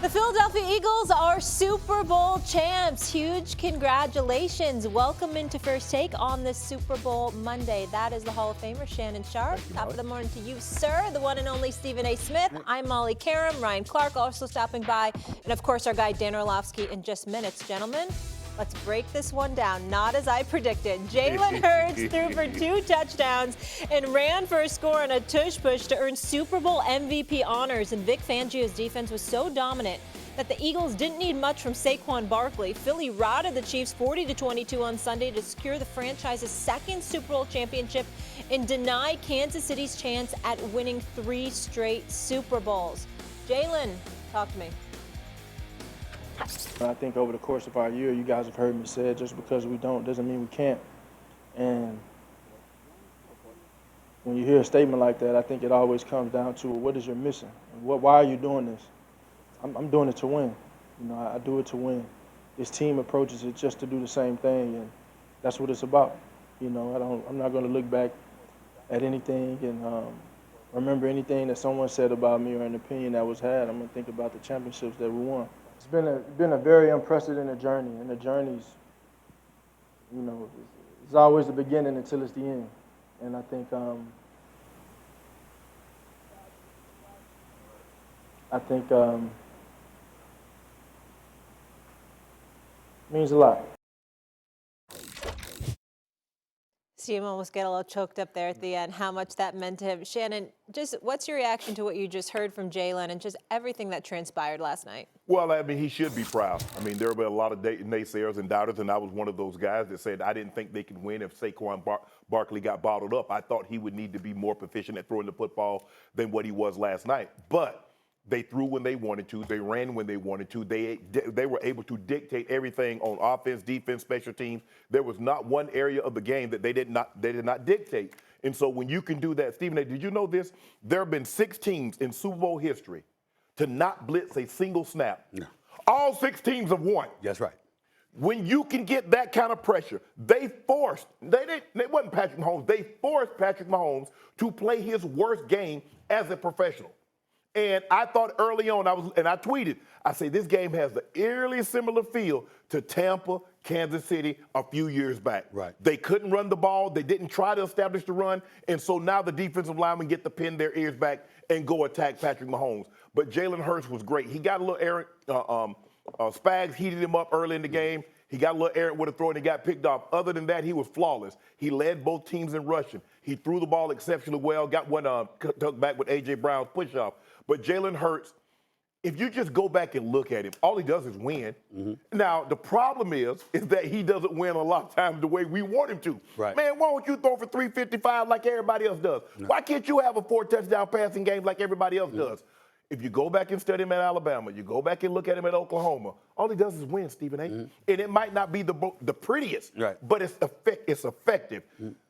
The Philadelphia Eagles are Super Bowl champs. Huge congratulations. Welcome into First Take on this Super Bowl Monday. That is the Hall of Famer, Shannon Sharpe. Top of the morning to you, sir. The one and only Stephen A. Smith. I'm Molly Qerim. Ryan Clark also stopping by. And, of course, our guy Dan Orlovsky in just minutes. Gentlemen, let's break this one down. Not as I predicted. Jalen Hurts threw for 2 touchdowns and ran for a score on a tush-push to earn Super Bowl MVP honors. And Vic Fangio's defense was so dominant that the Eagles didn't need much from Saquon Barkley. Philly routed the Chiefs 40-22 on Sunday to secure the franchise's second Super Bowl championship and deny Kansas City's chance at winning 3 straight Super Bowls. Jalen, talk to me. I think over the course of our year, you guys have heard me say it, just because we don't doesn't mean we can't. And when you hear a statement like that, I think it always comes down to, what is your mission? Why are you doing this? I'm doing it to win. You know, I do it to win. This team approaches it just to do the same thing, and that's what it's about. You know, I'm not going to look back at anything and remember anything that someone said about me or an opinion that was had. I'm going to think about the championships that we won. It's been a very unprecedented journey, and the journey's, you know, it's always the beginning until it's the end. And I think means a lot. Steve almost got a little choked up there at the end, how much that meant to him. Shannon, just what's your reaction to what you just heard from Jalen and just everything that transpired last night? Well, I mean, he should be proud. I mean, there were a lot of naysayers and doubters, and I was one of those guys that said I didn't think they could win if Saquon Barkley got bottled up. I thought he would need to be more proficient at throwing the football than what he was last night. But they threw when they wanted to. They ran when they wanted to. They were able to dictate everything on offense, defense, special teams. There was not one area of the game that they did not dictate. And so when you can do that, Stephen A., did you know this? There have been 6 teams in Super Bowl history to not blitz a single snap. No. All 6 teams have won. That's right. When you can get that kind of pressure, they wasn't Patrick Mahomes, they forced Patrick Mahomes to play his worst game as a professional. And I thought early on, I tweeted, I say this game has the eerily similar feel to Tampa, Kansas City a few years back. Right. They couldn't run the ball. They didn't try to establish the run. And so now the defensive linemen get to pin their ears back and go attack Patrick Mahomes. But Jalen Hurts was great. He got a little Spags heated him up early in the game. He got a little errant with a throw and he got picked off. Other than that, he was flawless. He led both teams in rushing. He threw the ball exceptionally well, got one tucked back with A.J. Brown's push-off. But Jalen Hurts, if you just go back and look at him, all he does is win. Mm-hmm. Now, the problem is that he doesn't win a lot of times the way we want him to. Right. Man, why don't you throw for 355 like everybody else does? No. Why can't you have a 4-touchdown passing game like everybody else does? If you go back and study him at Alabama, you go back and look at him at Oklahoma, all he does is win, Stephen A. And it might not be the prettiest, right, but it's effective.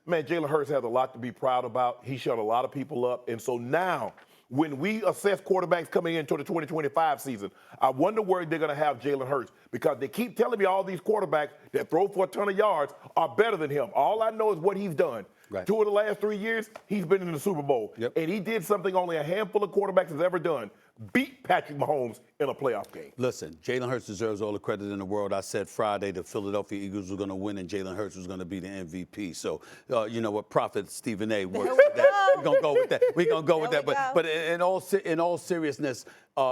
Man, Jalen Hurts has a lot to be proud about. He shut a lot of people up. And so now, when we assess quarterbacks coming into the 2025 season, I wonder where they're going to have Jalen Hurts, because they keep telling me all these quarterbacks that throw for a ton of yards are better than him. All I know is what he's done. Right. 2 of the last 3 years, he's been in the Super Bowl. Yep. And he did something only a handful of quarterbacks has ever done, beat Patrick Mahomes in a playoff game. Listen, Jalen Hurts deserves all the credit in the world. I said Friday the Philadelphia Eagles were going to win and Jalen Hurts was going to be the MVP. So, you know what, Prophet Stephen A. works with that. We're going to go with that. We're going to go with that. But in all seriousness,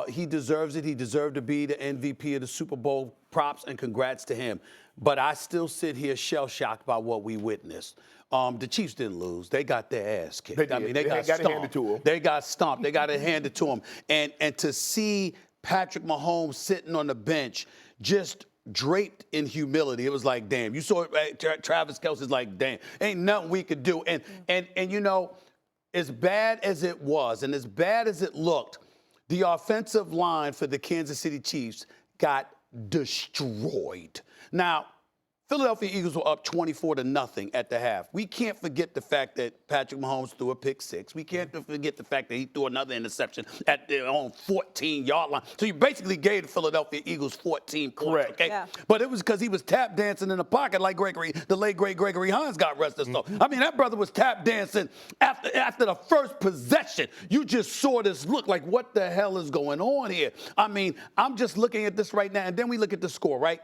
he deserves it. He deserved to be the MVP of the Super Bowl. Props and congrats to him. But I still sit here shell-shocked by what we witnessed. The Chiefs didn't lose. They got their ass kicked. I mean, they got stomped. Handed to them. They got stomped. They got it handed to them. And to see Patrick Mahomes sitting on the bench just draped in humility, it was like, damn. You saw Travis Kelce's like, damn, ain't nothing we could do. And you know, as bad as it was and as bad as it looked, the offensive line for the Kansas City Chiefs got destroyed. Now, Philadelphia Eagles were up 24-0 at the half. We can't forget the fact that Patrick Mahomes threw a pick six. We can't forget the fact that he threw another interception at their own 14-yard line. So you basically gave the Philadelphia Eagles 14 points. Correct. Okay? Yeah. But it was because he was tap dancing in the pocket like the late great Gregory Hines got rested. So I mean, that brother was tap dancing after the first possession. You just saw this look like, what the hell is going on here? I mean, I'm just looking at this right now, and then we look at the score, right?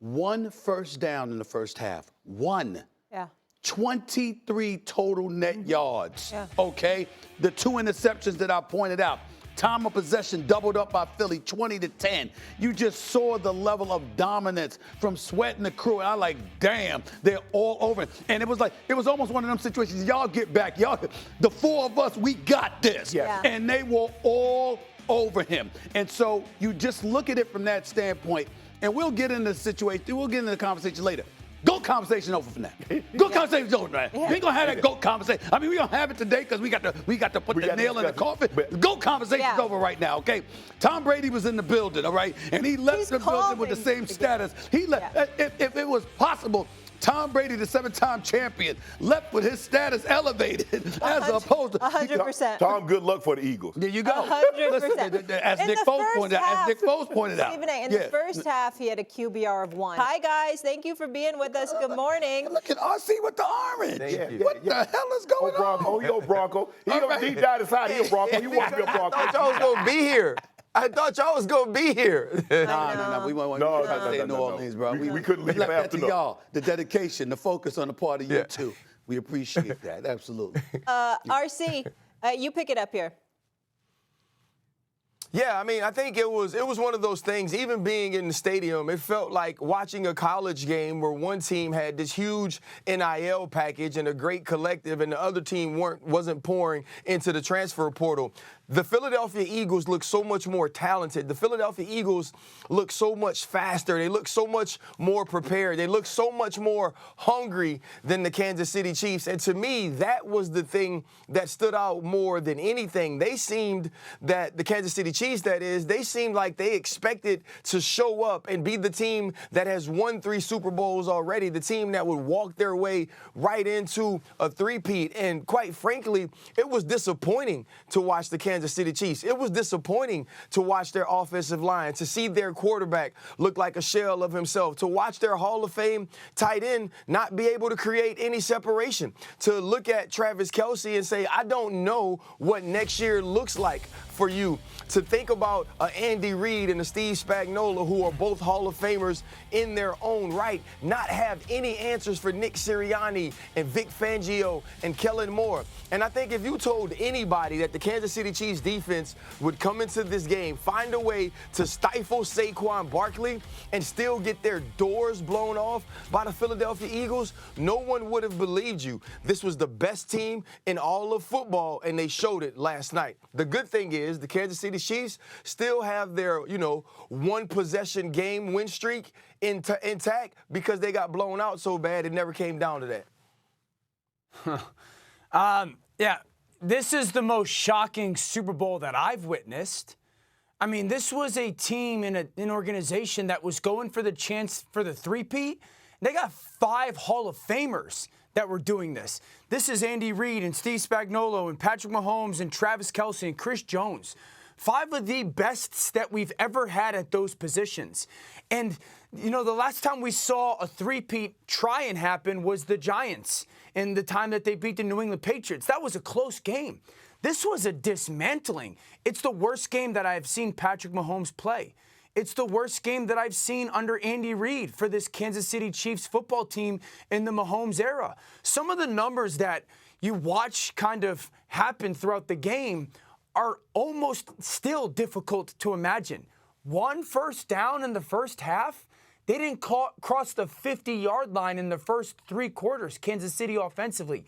1 first down in the first half. 1. Yeah. 23 total net yards. Yeah. Okay? The 2 interceptions that I pointed out. Time of possession doubled up by Philly, 20-10. You just saw the level of dominance from Sweat and the crew. And I like, damn, they're all over it. And it was almost one of them situations. Y'all get back. Y'all, the 4 of us, we got this. Yeah. And they were all over him. And so you just look at it from that standpoint. And we'll get into the situation. We'll get into the conversation later. GOAT conversation over from that. GOAT conversation over, man. Yeah. We ain't gonna have that GOAT conversation. I mean, we gonna have it today because we got to put the nail in the coffin. The GOAT conversation's over right now, okay? Tom Brady was in the building, all right? And he left the building with the same status. He left. Yeah. If it was possible, Tom Brady, the 7-time champion, left with his status elevated as opposed to 100%. Tom, good luck for the Eagles. There you go. 100%. Listen, as Nick Foles pointed out. Stephen A., in the first half, he had a QBR of 1. Hi, guys. Thank you for being with us. Good morning. Look at RC with the orange. What the hell is going on? Oh, he go Bronco. He go deep down inside. He a Bronco. He wants to be a Bronco. I thought y'all was going to be here. I thought y'all was going to be here. No. We won't stay in New no. Orleans, bro. We couldn't leave left that after to y'all. The dedication, the focus on the part of you, too. We appreciate that. Absolutely. RC, you pick it up here. Yeah, I mean, I think it was one of those things, even being in the stadium, it felt like watching a college game where one team had this huge NIL package and a great collective and the other team wasn't pouring into the transfer portal. The Philadelphia Eagles look so much more talented. The Philadelphia Eagles look so much faster. They look so much more prepared. They look so much more hungry than the Kansas City Chiefs. And to me, that was the thing that stood out more than anything. They seemed that the Kansas City Chiefs, that is, they seemed like they expected to show up and be the team that has won 3 Super Bowls already, the team that would walk their way right into a three-peat. And quite frankly, it was disappointing to watch the Kansas City Chiefs. It was disappointing to watch their offensive line, to see their quarterback look like a shell of himself, to watch their Hall of Fame tight end not be able to create any separation, to look at Travis Kelce and say, I don't know what next year looks like for you, to think about Andy Reid and a Steve Spagnuolo, who are both Hall of Famers in their own right, not have any answers for Nick Sirianni and Vic Fangio and Kellen Moore. And I think if you told anybody that the Kansas City Chiefs defense would come into this game, find a way to stifle Saquon Barkley and still get their doors blown off by the Philadelphia Eagles, no one would have believed you. This was the best team in all of football, and they showed it last night. The good thing is the Kansas City Chiefs still have their, one possession game win streak intact because they got blown out so bad it never came down to that. Yeah, this is the most shocking Super Bowl that I've witnessed. I mean, this was a team in an organization that was going for the chance for the three-peat. They got 5 Hall of Famers that were doing this. This is Andy Reid and Steve Spagnuolo and Patrick Mahomes and Travis Kelce and Chris Jones. 5 of the best that we've ever had at those positions. And, the last time we saw a three-peat try and happen was the Giants in the time that they beat the New England Patriots. That was a close game. This was a dismantling. It's the worst game that I've seen Patrick Mahomes play. It's the worst game that I've seen under Andy Reid for this Kansas City Chiefs football team in the Mahomes era. Some of the numbers that you watch kind of happen throughout the game are almost still difficult to imagine. 1 first down in the first half. They didn't cross the 50-yard line in the first 3 quarters, Kansas City offensively.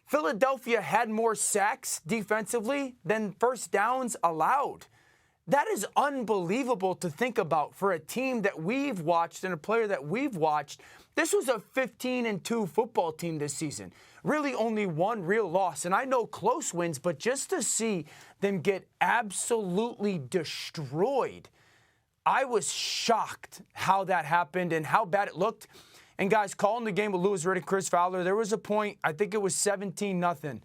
Philadelphia had more sacks defensively than first downs allowed. That is unbelievable to think about for a team that we've watched and a player that we've watched. This was a 15-2 football team this season. Really only 1 real loss. And I know close wins, but just to see them get absolutely destroyed, I was shocked how that happened and how bad it looked. And guys, calling the game with Louis Riddick, Chris Fowler, there was a point, I think it was 17-0,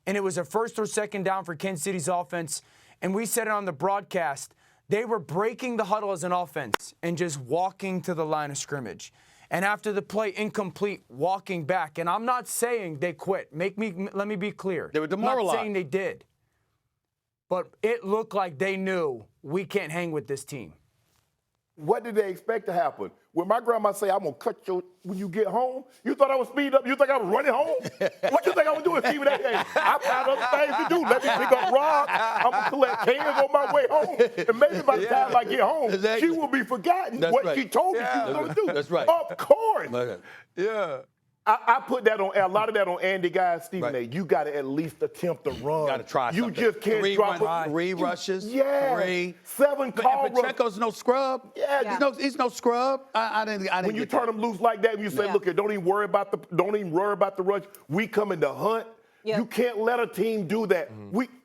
and it was a first or second down for Kansas City's offense, and we said it on the broadcast. They were breaking the huddle as an offense and just walking to the line of scrimmage. And after the play incomplete, walking back. And I'm not saying they quit. Let me be clear. They were demoralized. I'm not saying they did. But it looked like they knew we can't hang with this team. What did they expect to happen? When my grandma say, I'm going to cut your, when you get home, you thought I was speeding up? You think I was running home? What you think I was doing, Stephen A? I found other things to do. Let me pick up rocks. I'm going to collect cans on my way home. And maybe by the time I get home, exactly. she will be forgotten That's what right. she told me she was going to do. That's right. Of course. Yeah. I put that on, a lot of that on Andy Guys, Stephen Right. A. You got to at least attempt to run. You got to try You something. just can't drop Three rushes. Yeah. 3. 7 call But Pacheco's no scrub. Yeah. He's no scrub. I didn't When you get turn that. them loose like that, and you say, "Look, don't even worry about the rush. We coming to hunt." Yeah. You can't let a team do that.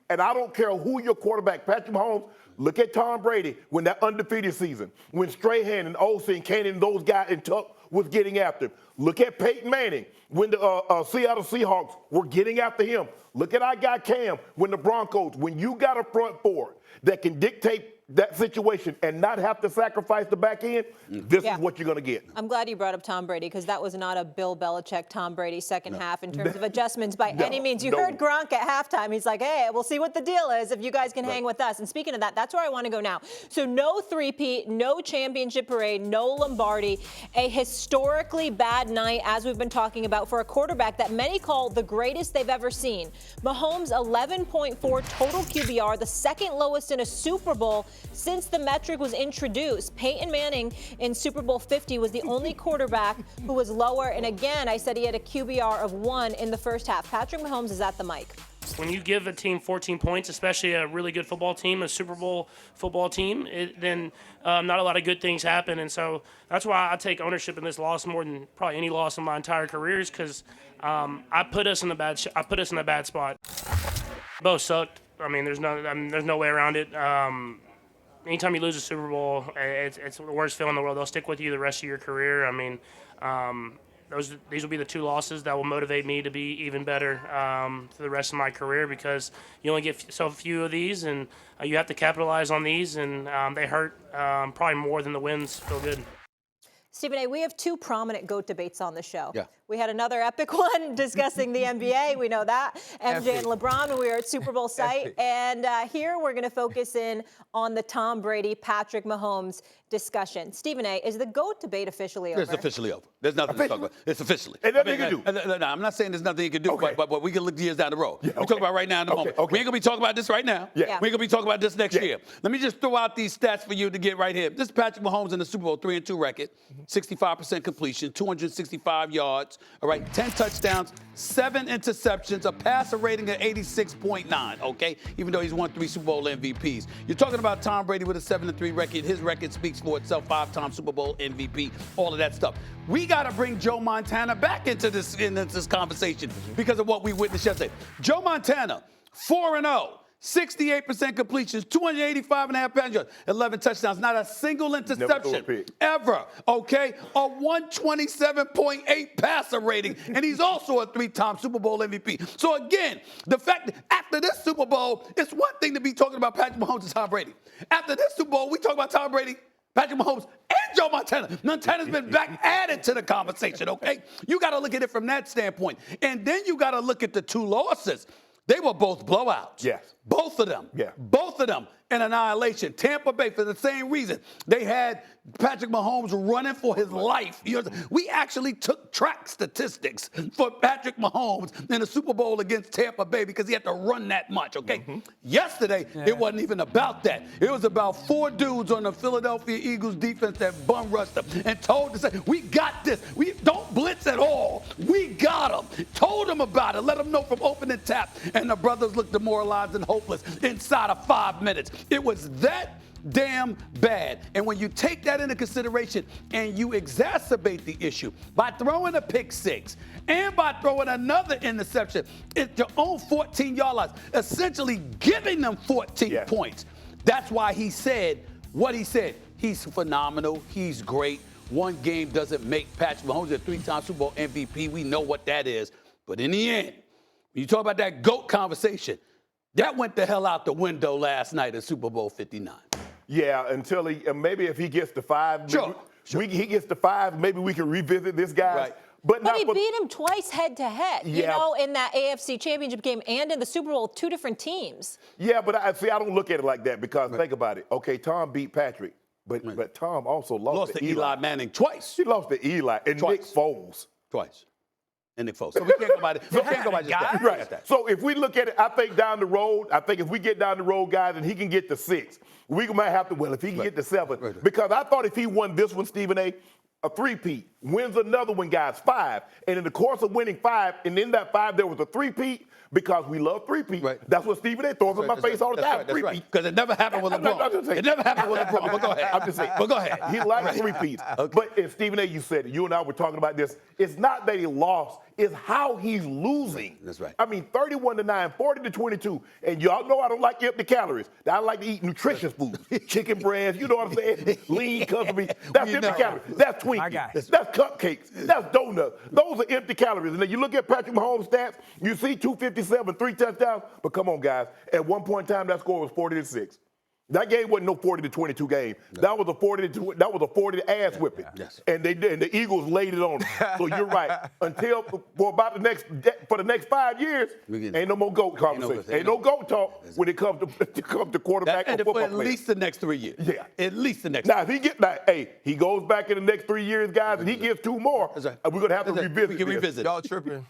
And I don't care who your quarterback, Patrick Mahomes. Look at Tom Brady when that undefeated season, when Strahan and Olsen, Kane, and those guys and Tuck was getting after him. Look at Peyton Manning when the Seattle Seahawks were getting after him. Look at our guy Cam when the Broncos. When you got a front four that can dictate that situation and not have to sacrifice the back end, this is what you're going to get. I'm glad you brought up Tom Brady because that was not a Bill Belichick, Tom Brady second half in terms of adjustments by any means. You heard Gronk at halftime. He's like, hey, we'll see what the deal is if you guys can hang with us. And speaking of that, that's where I want to go now. So no three-peat, no championship parade, no Lombardi. A historically bad night, as we've been talking about, for a quarterback that many call the greatest they've ever seen. Mahomes, 11.4 total QBR, the second lowest in a Super Bowl since the metric was introduced. Peyton Manning in Super Bowl 50 was the only quarterback who was lower. And again, I said he had a QBR of 1 in the first half. Patrick Mahomes is at the mic. When you give a team 14 points, especially a really good football team, a Super Bowl football team, then not a lot of good things happen. And so that's why I take ownership in this loss more than probably any loss in my entire careers, because I put us in a bad spot. Both sucked. I mean, there's no way around it. Anytime you lose a Super Bowl, it's the worst feeling in the world. They'll stick with you the rest of your career. I mean, these will be the 2 losses that will motivate me to be even better for the rest of my career, because you only get so few of these, and you have to capitalize on these, and they hurt probably more than the wins feel good. Stephen A., we have 2 prominent GOAT debates on the show. Yeah. We had another epic one discussing the NBA. We know that. MJ and LeBron when we were at Super Bowl site. And here we're going to focus in on the Tom Brady, Patrick Mahomes discussion. Stephen A., is the GOAT debate officially over? It's officially over. There's nothing to talk about. It's officially. And nothing you can do. No, I'm not saying there's nothing you can do, but we can look years down the road. Yeah, We're talking about right now in the moment. We ain't going to be talking about this right now. Yeah. We ain't going to be talking about this next year. Let me just throw out these stats for you to get right here. This is Patrick Mahomes in the Super Bowl 3-2 record, 65% completion, 265 yards, all right, 10 touchdowns, 7 interceptions, a passer rating of 86.9, okay, even though he's won 3 Super Bowl MVPs. You're talking about Tom Brady with a 7-3 record. His record speaks for itself, 5-time Super Bowl MVP, all of that stuff. We got to bring Joe Montana back into this conversation because of what we witnessed yesterday. Joe Montana, 4-0. 68% completions, 285.5 passing yards, 11 touchdowns, not a single interception ever, okay? A 127.8 passer rating, and he's also a 3-time Super Bowl MVP. So again, the fact that after this Super Bowl, it's one thing to be talking about Patrick Mahomes and Tom Brady. After this Super Bowl, we talk about Tom Brady, Patrick Mahomes, and Joe Montana. Montana's been back added to the conversation, okay? You got to look at it from that standpoint. And then you got to look at the 2 losses. They were both blowouts. Yes. Both of them. Yeah. Both of them in annihilation. Tampa Bay, for the same reason. They had Patrick Mahomes running for his life. We actually took track statistics for Patrick Mahomes in the Super Bowl against Tampa Bay because he had to run that much, okay? Yesterday, it wasn't even about that. It was about 4 dudes on the Philadelphia Eagles defense that bum rushed them and told them, we got this. We don't blitz at all. We got them. Told them about it. Let them know from opening tap. And the brothers looked demoralized and hopeless inside of 5 minutes. It was that damn bad. And when you take that into consideration and you exacerbate the issue by throwing a pick 6 and by throwing another interception at your own 14-yard line, essentially giving them 14 points. That's why he said what he said. He's phenomenal. He's great. One game doesn't make Patrick Mahomes a 3-time Super Bowl MVP. We know what that is. But in the end, when you talk about that GOAT conversation, that went the hell out the window last night at Super Bowl 59. Yeah, until maybe if he gets to 5, Sure. He gets to 5, maybe we can revisit this guy. Right. But he beat him twice head-to-head, you know, in that AFC Championship game and in the Super Bowl, 2 different teams. Yeah, but I don't look at it like that because think about it. Okay, Tom beat Patrick, but Tom also lost to Eli Manning twice. He lost to Eli and Twice. Nick Foles. Twice. And Nick Foles. So we can't go by that. Right. So if we look at it, I think down the road, if we get down the road, guys, and he can get to 6, we might have to, if he can get to 7. Because I thought if he won this one, Stephen A., a 3-peat, wins another one, guys, 5. And in the course of winning 5, and in that 5, there was a 3-peat because we love 3-peat. Right. That's what Stephen A. throws in my face all the time, 3-peat. Because it never happened with LeBron. It never happened with LeBron, but go ahead. I'm just saying. But go ahead. He likes 3-peats. Okay. But if Stephen A., you said it, you and I were talking about this, it's not that he lost, it's how he's losing. That's right. I mean, 31-9, 40-22, and y'all know I don't like empty calories. I like to eat nutritious food. Chicken breasts, you know what I'm saying? Lean customer. That's empty calories. That's Twinkies. That's cupcakes. That's donuts. Those are empty calories. And then you look at Patrick Mahomes' stats, you see 257, 3 touchdowns. But come on, guys. At one point in time, that score was 40-6. That game wasn't no 40-22 game. No. That was a 40 ass whipping. Yes. And the Eagles laid it on them. So you're right. Until for the next 5 years, ain't no more GOAT conversation. Ain't no GOAT talk when it comes to quarterback or football players. At least the next 3 years. Yeah. At least the next. Now he goes back in the next 3 years, guys, and he gets 2 more. Right. We're gonna have to revisit. We can revisit. Y'all tripping.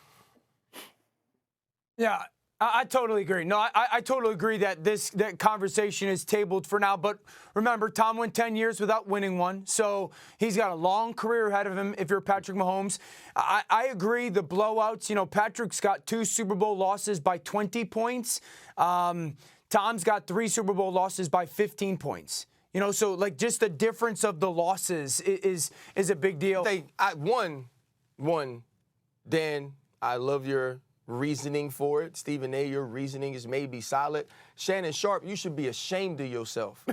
Yeah. I totally agree. No, I totally agree that that conversation is tabled for now. But remember, Tom went 10 years without winning one, so he's got a long career ahead of him if you're Patrick Mahomes. I agree, the blowouts, you know, Patrick's got 2 Super Bowl losses by 20 points. Tom's got 3 Super Bowl losses by 15 points. You know, so, like, just the difference of the losses is a big deal. Dan, I love your reasoning for it. Stephen A., your reasoning is maybe solid. Shannon Sharpe, you should be ashamed of yourself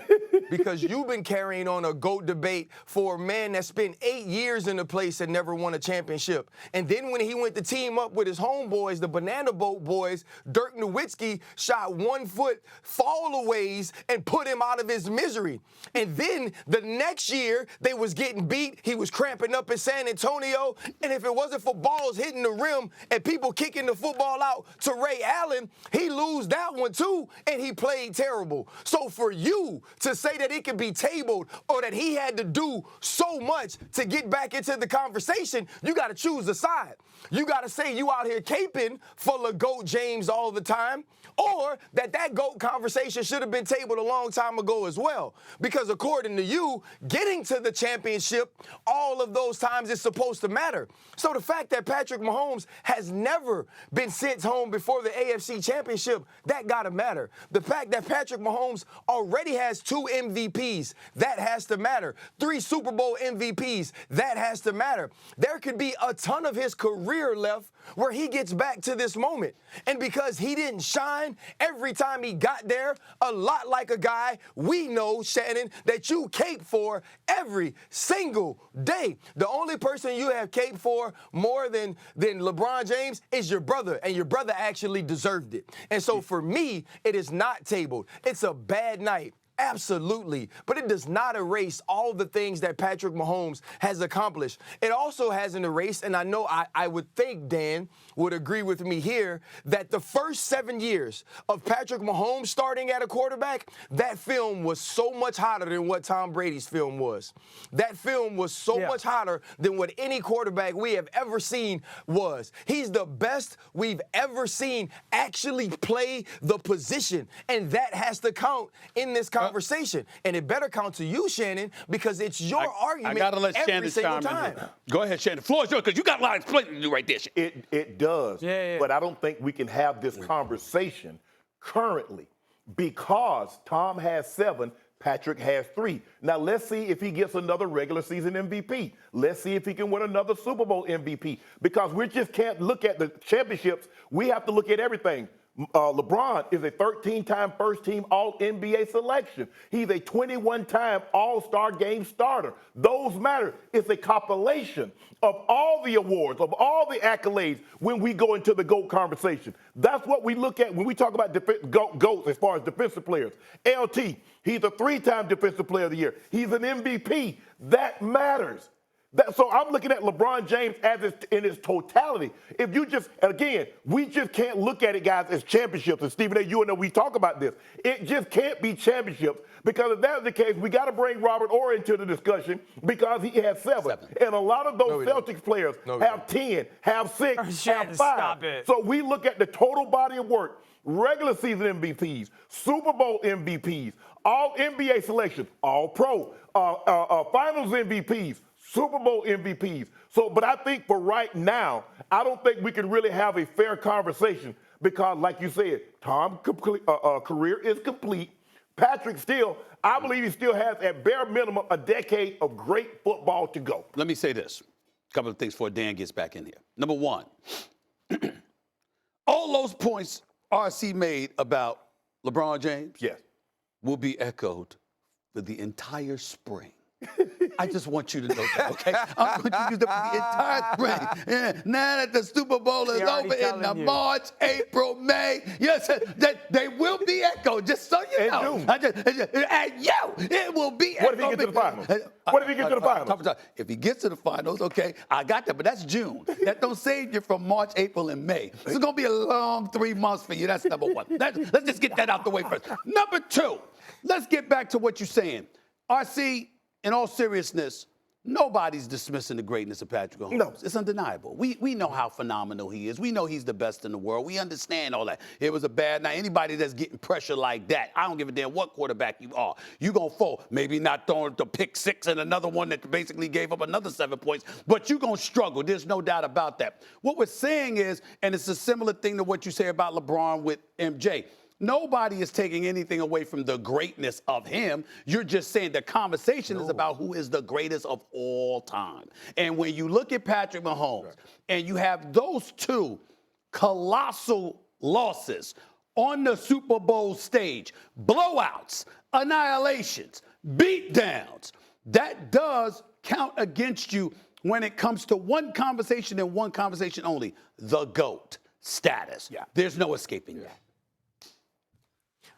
because you've been carrying on a GOAT debate for a man that spent 8 years in the place and never won a championship. And then when he went to team up with his homeboys, the Banana Boat boys, Dirk Nowitzki shot 1 foot fall-aways and put him out of his misery. And then the next year, they was getting beat. He was cramping up in San Antonio. And if it wasn't for balls hitting the rim and people kicking the football out to Ray Allen, he lose that one too, and he played terrible. So for you to say that it could be tabled or that he had to do so much to get back into the conversation, you got to choose a side. You got to say you out here caping for the GOAT James all the time, or that GOAT conversation should have been tabled a long time ago as well. Because according to you, getting to the championship all of those times is supposed to matter. So the fact that Patrick Mahomes has never been sent home before the AFC Championship, that got to matter. The fact that Patrick Mahomes already has 2 MVPs, that has to matter. 3 Super Bowl MVPs, that has to matter. There could be a ton of his career left where he gets back to this moment. And because he didn't shine every time he got there, a lot like a guy we know, Shannon, that you cape for every single day. The only person you have caped for more than LeBron James is your brother, and your brother actually deserved it. And so for me, it is not tabled. It's a bad night. Absolutely. But it does not erase all the things that Patrick Mahomes has accomplished. It also hasn't erased, and I know I would think Dan would agree with me here, that the first 7 years of Patrick Mahomes starting at a quarterback, that film was so much hotter than what Tom Brady's film was. That film was so much hotter than what any quarterback we have ever seen was. He's the best we've ever seen actually play the position, and that has to count in this conversation. And it better count to you, Shannon, because it's your argument. I gotta let every Shannon single time. time. Go ahead, Shannon. Floor is yours, because you got a lot of explaining to do right there. It does. Yeah. But I don't think we can have this conversation currently because Tom has 7, Patrick has 3. Now, let's see if he gets another regular season MVP. Let's see if he can win another Super Bowl MVP, because we just can't look at the championships. We have to look at everything. LeBron is a 13-time first-team All-NBA selection. He's a 21-time All-Star game starter. Those matter. It's a compilation of all the awards, of all the accolades when we go into the GOAT conversation. That's what we look at when we talk about GOATs as far as defensive players. LT, he's a 3-time Defensive Player of the Year. He's an MVP. That matters. So I'm looking at LeBron James in its totality. If you just, again, we just can't look at it, guys, as championships. And Stephen A., you know we talk about this. It just can't be championships, because if that's the case, we got to bring Robert Orr into the discussion, because he has 7. And a lot of those Celtics players have 10, have 6, have 5. Stop it. So we look at the total body of work. Regular season MVPs, Super Bowl MVPs, all NBA selections, all pro, finals MVPs, Super Bowl MVPs. So, but I think for right now, I don't think we can really have a fair conversation, because, like you said, Tom's career is complete. Patrick still, I believe he still has, at bare minimum, a decade of great football to go. Let me say this. A couple of things before Dan gets back in here. Number one, all those points RC made about LeBron James, yes, will be echoed for the entire spring. I just want you to know that, okay? I'm going to use them for the entire spring. Yeah, now that the Super Bowl is over in the March, April, May, yes, they will be echoed, just so you know. And it will be echoed. What if he gets to the finals? What if he gets to the finals? If he gets to the finals, okay, I got that, but that's June. That don't save you from March, April, and May. It's going to be a long 3 months for you. That's number one. Let's just get that out the way first. Number two, let's get back to what you're saying. RC, in all seriousness, nobody's dismissing the greatness of Patrick Mahomes. No. It's undeniable. We know how phenomenal he is. We know he's the best in the world. We understand all that. It was a bad night. Anybody that's getting pressure like that, I don't give a damn what quarterback you are. You're going to fall. Maybe not throwing the pick 6 and another one that basically gave up another 7 points, but you're going to struggle. There's no doubt about that. What we're saying is, and it's a similar thing to what you say about LeBron with MJ, nobody is taking anything away from the greatness of him. You're just saying the conversation is about who is the greatest of all time. And when you look at Patrick Mahomes and you have those two colossal losses on the Super Bowl stage, blowouts, annihilations, beatdowns, that does count against you when it comes to one conversation and one conversation only, the GOAT status. Yeah. There's no escaping that.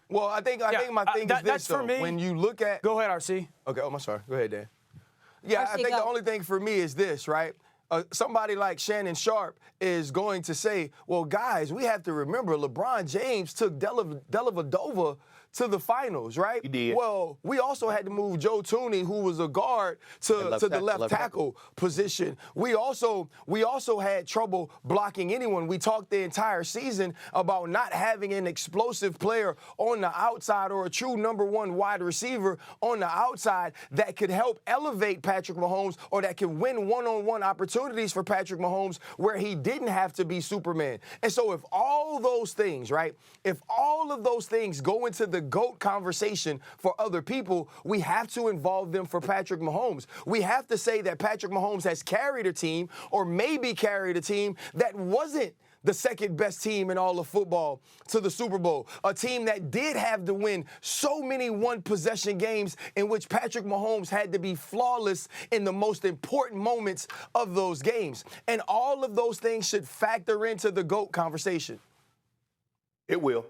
Well, I think my thing is this, that's though. for me. When you look at... Go ahead, RC. Okay, I'm sorry. Go ahead, Dan. Yeah, RC, I think the only thing for me is this, right? Somebody like Shannon Sharpe is going to say, well, guys, we have to remember LeBron James took Dellavedova to the finals, right? He did. Well, we also had to move Joe Tooney, who was a guard, to the left tackle position. We also had trouble blocking anyone. We talked the entire season about not having an explosive player on the outside, or a true number 1 wide receiver on the outside that could help elevate Patrick Mahomes, or that could win one-on-one opportunities for Patrick Mahomes where he didn't have to be Superman. And so if all those things, right, if all of those things go into the GOAT conversation for other people, we have to involve them for Patrick Mahomes. We have to say that Patrick Mahomes has carried a team, or maybe carried a team that wasn't the second best team in all of football to the Super Bowl. A team that did have to win so many one-possession games in which Patrick Mahomes had to be flawless in the most important moments of those games. And all of those things should factor into the GOAT conversation. It will.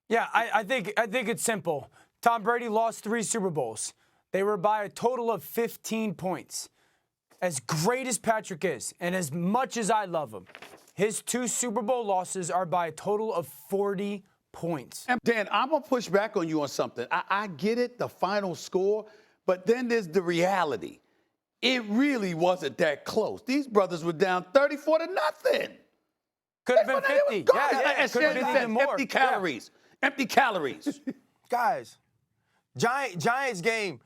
Yeah, I think it's simple. Tom Brady lost 3 Super Bowls. They were by a total of 15 points. As great as Patrick is, and as much as I love him, his 2 Super Bowl losses are by a total of 40 points. And Dan, I'm going to push back on you on something. I get it, the final score, but then there's the reality. It really wasn't that close. These brothers were down 34-0. Could have been 50. Yeah, could have been even more. Empty calories. Empty calories. Guys, Giants game,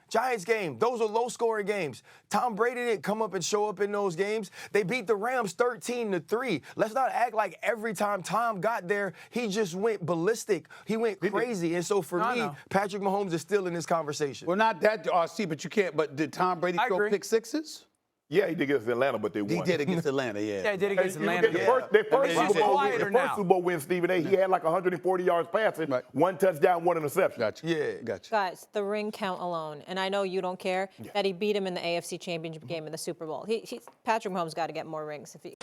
those are low-scoring games. Tom Brady didn't come up and show up in those games. They beat the Rams 13-3. Let's not act like every time Tom got there, he just went ballistic. He went crazy. And so for me, Patrick Mahomes is still in this conversation. Well, not that, RC, but you can't. But did Tom Brady throw pick 6s? Yeah, he did against Atlanta, but they won. He did against Atlanta, yeah. Yeah, he did against You look Atlanta. at their first He's quieter now. Super Bowl win, Stephen A. He had like 140 yards passing, Right. 1 touchdown, 1 interception. Gotcha. Yeah. Gotcha. Guys, the ring count alone, and I know you don't care that he beat him in the AFC Championship game in the Super Bowl. Patrick Mahomes got to get more rings if he.